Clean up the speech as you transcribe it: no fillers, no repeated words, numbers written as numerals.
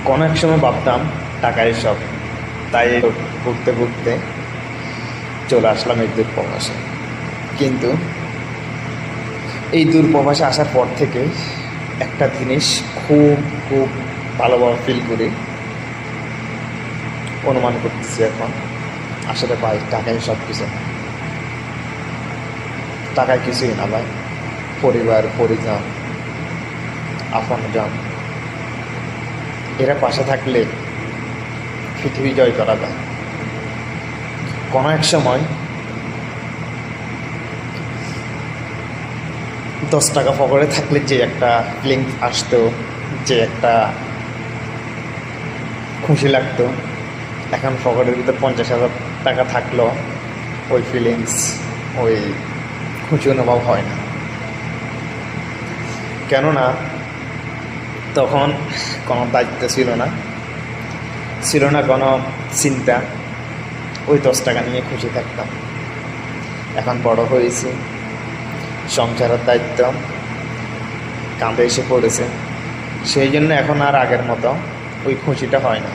কোনো এক সময় ভাবতাম টাকাই সব, তাই ঘুরতে ঘুরতে চলে আসলাম এই দূর প্রবাসে। কিন্তু এই দূর প্রবাসে আসার পর থেকে একটা জিনিস খুব খুব ভালোভাবে ফিল করি, অনুমান করতেছি এখন, আসলে ভাই টাকাই সব কিছু না। টাকায় কিছুই না ভাই, পরিবার পরিজন আপনজন এরা পাশে থাকলে পৃথিবী জয় করা যায়। কোনো এক সময় 10 টাকা পকেটে থাকলে যে একটা ফিলিং আসতো, যে একটা খুশি লাগতো, এখন পকেটের ভিতর 50,000 টাকা থাকলো ওই ফিলিংস, ওই খুশি অনুভব হয় না। কেননা তখন কোনো দায়িত্ব ছিল না, ছিল না কোনো চিন্তা, ওই 10 টাকা নিয়ে খুশি থাকতাম। এখন বড় হয়েছি, সংসারের দায়িত্ব কাঁধে এসে পড়েছে, সেই জন্য এখন আর আগের মতো ওই খুশিটা হয় না।